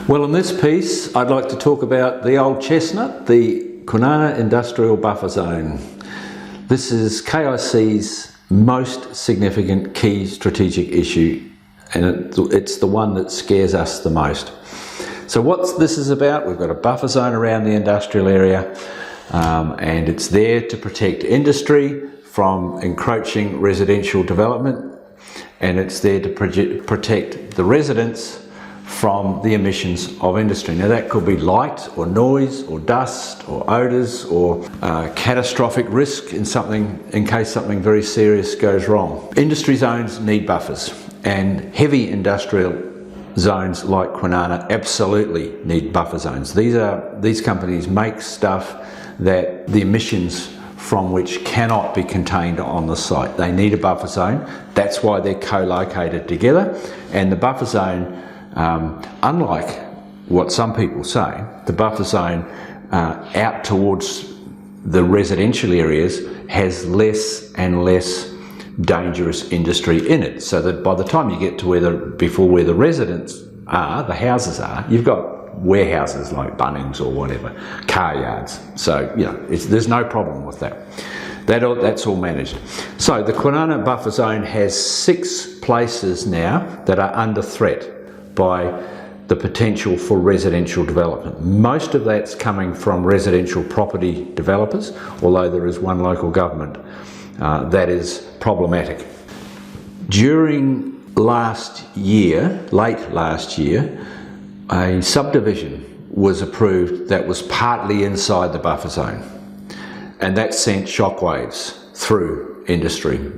Well, in this piece, I'd like to talk about the old chestnut, the Kwinana Industrial Buffer Zone. This is KIC's most significant key strategic issue, and it's the one that scares us the most. So what this is about, we've got a buffer zone around the industrial area, and it's there to protect industry from encroaching residential development, and it's there to protect the residents from the emissions of industry. Now that could be light or noise or dust or odours or catastrophic risk in case something very serious goes wrong. Industry zones need buffers, and heavy industrial zones like Kwinana absolutely need buffer zones. These companies make stuff that the emissions from which cannot be contained on the site. They need a buffer zone. That's why they're co-located together, and the buffer zone, unlike what some people say, the buffer zone out towards the residential areas has less and less dangerous industry in it, so that by the time you get to where the residents are, the houses are, you've got warehouses like Bunnings or whatever, car yards. So there's no problem with that. That's all managed. So the Kwinana buffer zone has 6 places now that are under threat by the potential for residential development. Most of that's coming from residential property developers, although there is one local government that is problematic. During late last year, a subdivision was approved that was partly inside the buffer zone, and that sent shockwaves through industry.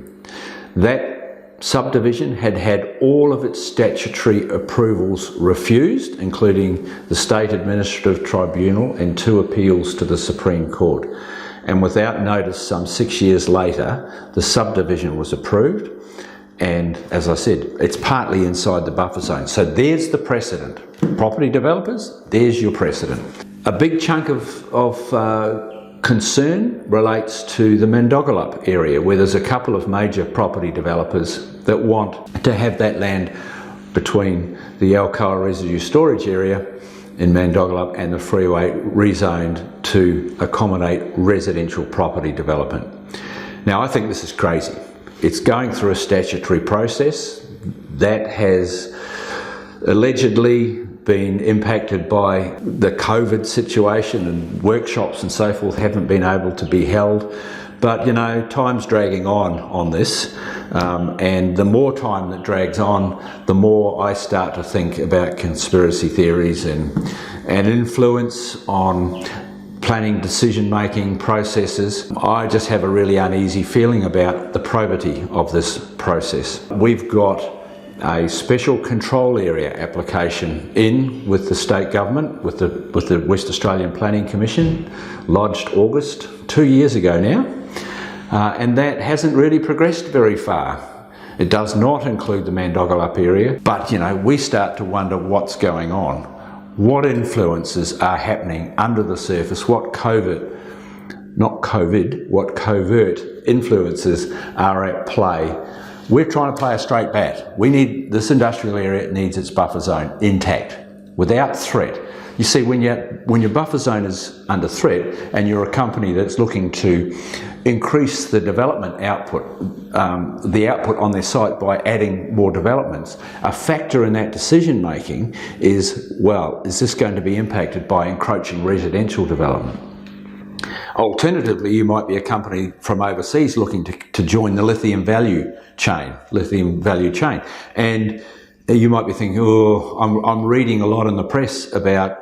That subdivision had all of its statutory approvals refused, including the State Administrative Tribunal and 2 appeals to the Supreme Court. And without notice, some 6 years later, the subdivision was approved. And as I said, it's partly inside the buffer zone. So there's the precedent. Property developers, there's your precedent. A big chunk of concern relates to the Mandogalup area, where there's a couple of major property developers that want to have that land between the Alcoa residue storage area in Mandogalup and the freeway rezoned to accommodate residential property development. Now I think this is crazy. It's going through a statutory process that has allegedly been impacted by the COVID situation, and workshops and so forth haven't been able to be held. But time's dragging on this, and the more time that drags on, the more I start to think about conspiracy theories and influence on planning decision-making processes. I just have a really uneasy feeling about the probity of this process. We've got a special control area application in with the state government, with the West Australian Planning Commission, lodged August 2 years ago now, and that hasn't really progressed very far. It does not include the Mandogalup area, but we start to wonder what's going on. What influences are happening under the surface? What covert influences are at play? We're trying to play a straight bat. This industrial area needs its buffer zone intact, without threat. You see, when your buffer zone is under threat and you're a company that's looking to increase the development output, the output on their site by adding more developments, a factor in that decision making is, well, is this going to be impacted by encroaching residential development? Alternatively, you might be a company from overseas looking to join the lithium value chain, and you might be thinking, oh, I'm reading a lot in the press about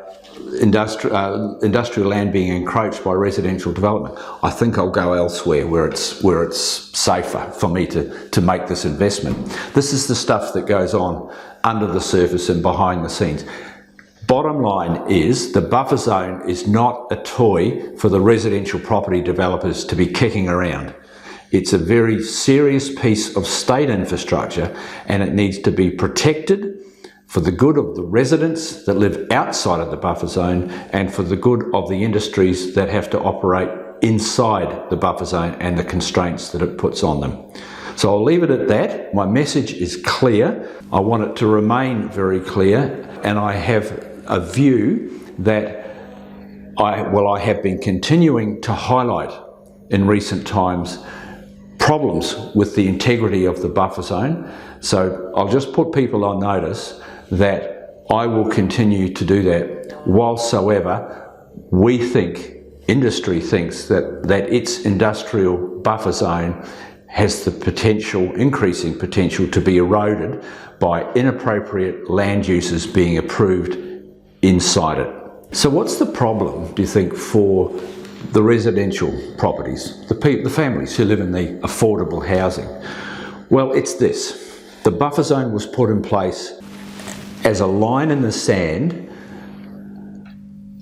industrial land being encroached by residential development. I think I'll go elsewhere where it's safer for me to make this investment. This is the stuff that goes on under the surface and behind the scenes. Bottom line is, the buffer zone is not a toy for the residential property developers to be kicking around. It's a very serious piece of state infrastructure, and it needs to be protected for the good of the residents that live outside of the buffer zone and for the good of the industries that have to operate inside the buffer zone and the constraints that it puts on them. So I'll leave it at that. My message is clear. I want it to remain very clear, and I have a view that I have been continuing to highlight in recent times problems with the integrity of the buffer zone. So I'll just put people on notice that I will continue to do that whilstsoever we think, industry thinks that its industrial buffer zone has the potential, increasing potential, to be eroded by inappropriate land uses being approved inside it. So what's the problem, do you think, for the residential properties, the families who live in the affordable housing? Well, it's this. The buffer zone was put in place as a line in the sand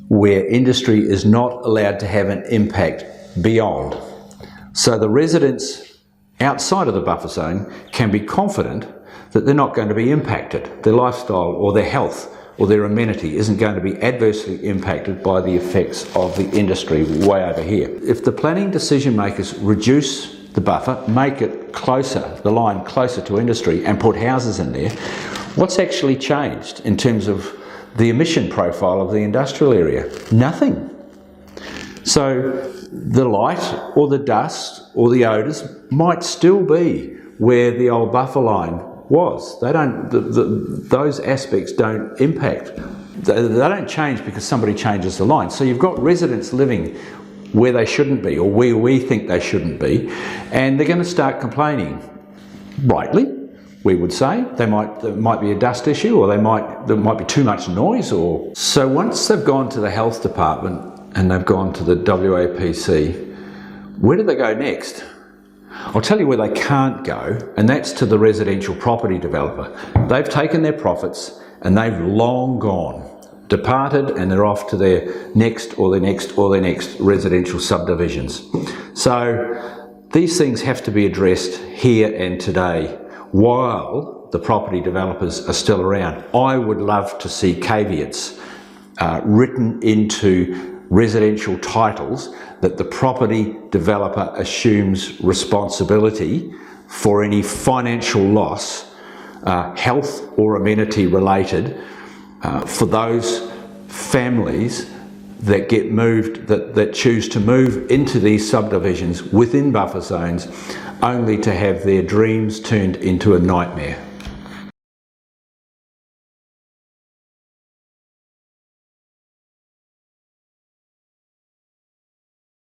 where industry is not allowed to have an impact beyond. So the residents outside of the buffer zone can be confident that they're not going to be impacted. Their lifestyle or their health or their amenity isn't going to be adversely impacted by the effects of the industry way over here. If the planning decision makers reduce the buffer, make it closer, the line closer to industry, and put houses in there, what's actually changed in terms of the emission profile of the industrial area? Nothing. So the light or the dust or the odours might still be where the old buffer line was. They don't. Those aspects don't impact. They don't change because somebody changes the line. So you've got residents living where they shouldn't be, or where we think they shouldn't be, and they're going to start complaining. Rightly, we would say. There might be a dust issue, or there might be too much noise. Or so once they've gone to the health department and they've gone to the WAPC, where do they go next? I'll tell you where they can't go, and that's to the residential property developer. They've taken their profits and they've long gone, departed, and they're off to their next or their next or their next residential subdivisions. So these things have to be addressed here and today while the property developers are still around. I would love to see caveats written into residential titles that the property developer assumes responsibility for any financial loss, health or amenity related, for those families that get moved, that choose to move into these subdivisions within buffer zones, only to have their dreams turned into a nightmare.